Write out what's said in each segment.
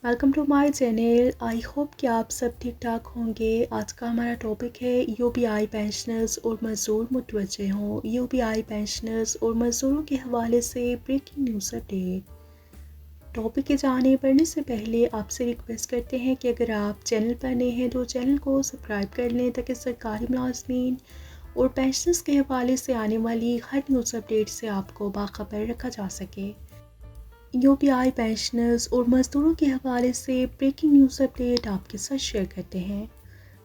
Welcome to my channel. I hope कि आप सब ठीक ठाक होंगे। आज का हमारा टॉपिक है यूबीआई पेंशनर्स और मज़दूर मुतवज्जे हों। यूबीआई पेंशनर्स और मज़दूरों के हवाले से ब्रेकिंग न्यूज़ अपडेट। टॉपिक के जाने पढ़ने से पहले आपसे रिक्वेस्ट करते हैं कि अगर आप चैनल पर नए हैं तो चैनल को सब्सक्राइब कर लें ताकि सरकारी मुलाजमीन और पेंशनर्स के हवाले से आने वाली हर न्यूज़ अपडेट से आपको बाखबर रखा जा सके। यूबीआई पेंशनर्स और मज़दूरों के हवाले से ब्रेकिंग न्यूज़ अपडेट आपके साथ शेयर करते हैं।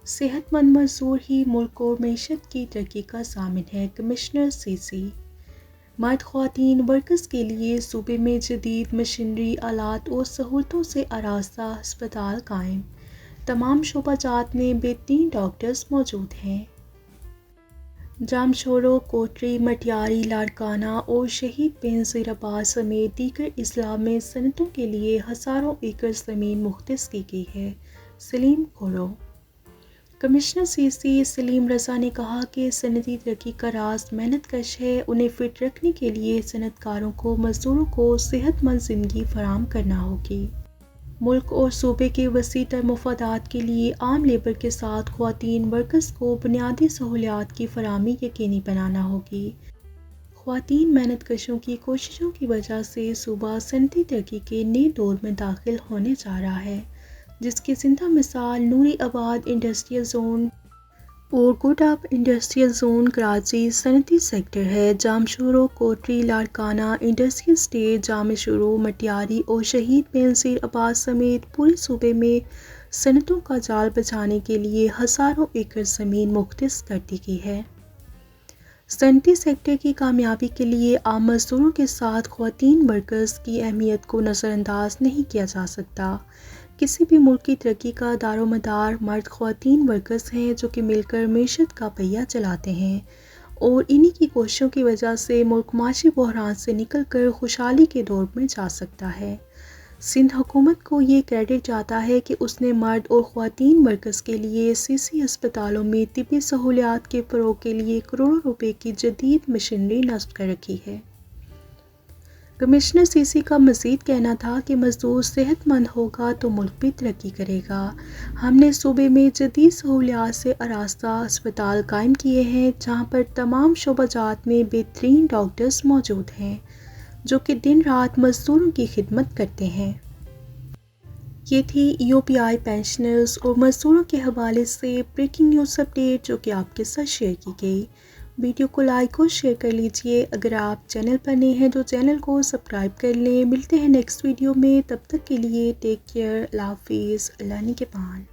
सेहतमंद मज़दूर ही मुल्क और मैशत की तरक्की का ज़ामिन है। Commissioner CC. मर्द ख़वातीन वर्कर्स के लिए सूबे में जदीद मशीनरी, आलात और सहूलतों से आरास्ता हस्पताल कायम। तमाम शोबाजात में बेहतरीन डॉक्टर्स मौजूद हैं। जामशोरो, कोटरी, मटियारी, लाड़काना और शहीद बेनज़ीर अब्बास समेत दीगर अजला में सनतों के लिए हज़ारों एकड़ ज़मीन मुख्तस की गई है। सलीम खोरो। कमिश्नर सीसी सलीम रज़ा ने कहा कि सनती तरक्की का राज मेहनत कश है। उन्हें फिट रखने के लिए सनतकारों को, मज़दूरों को सेहतमंद ज़िंदगी फराहम करना होगी। मुल्क और सूबे के वसी तर मफादात के लिए आम लेबर के साथ ख़वातीन वर्कर्स को बुनियादी सहूलियात की फराहमी यकीनी बनाना होगी। ख़वातीन मेहनत कशों की कोशिशों की वजह से सूबा सनती तरक्की के नए दौर में दाखिल होने जा रहा है, जिसकी ज़िंदा मिसाल नूरी आबाद इंडस्ट्रियल जोन और गुडअप इंडस्ट्रियल जोन कराची सनती सेक्टर है। जामशोरो, कोटरी, लाड़काना इंडस्ट्रियल स्टेट, जामशोरो, मटियारी और शहीद बेनज़ीर अब्बास समेत पूरे सूबे में सनतों का जाल बचाने के लिए हज़ारों एकड़ ज़मीन मुख्तस कर दी गई है। सनती सेक्टर की कामयाबी के लिए आम मज़दूरों के साथ ख़वातीन वर्कर्स की अहमियत को नज़रअंदाज नहीं किया जा सकता। किसी भी मुल्क की तरक्की का दारोमदार मर्द ख़वातीन वर्कर्स हैं, जो कि मिलकर मैशत का पहिया चलाते हैं, और इन्हीं की कोशिशों की वजह से मुल्क माशी बहरान से निकल कर खुशहाली के दौर में जा सकता है। सिंध हुकूमत को ये क्रेडिट जाता है कि उसने मर्द और ख़वातीन वर्कर्स के लिए सीसी अस्पतालों में तिब्बी सहूलियात के फ़रोग़ के लिए करोड़ों रुपए की जदीद मशीनरी नस्ब कर रखी है। कमिश्नर सीसी का मज़ीद कहना था कि मज़दूर सेहतमंद होगा तो मुल्क भी तरक्की करेगा। हमने सूबे में जदीद सहूलियात से आरास्ता अस्पताल कायम किए हैं, जहां पर तमाम शोबाजात में बेहतरीन डॉक्टर्स मौजूद हैं, जो कि दिन रात मज़दूरों की खिदमत करते हैं। ये थी यूबीआई पेंशनर्स और मज़दूरों के हवाले से ब्रेकिंग न्यूज़ अपडेट, जो कि आपके साथ शेयर की गई। वीडियो को लाइक और शेयर कर लीजिए। अगर आप चैनल पर नए हैं तो चैनल को सब्सक्राइब कर लें। मिलते हैं नेक्स्ट वीडियो में, तब तक के लिए टेक केयर। अल्लाह हाफिज़। अल्लाह निगहबान।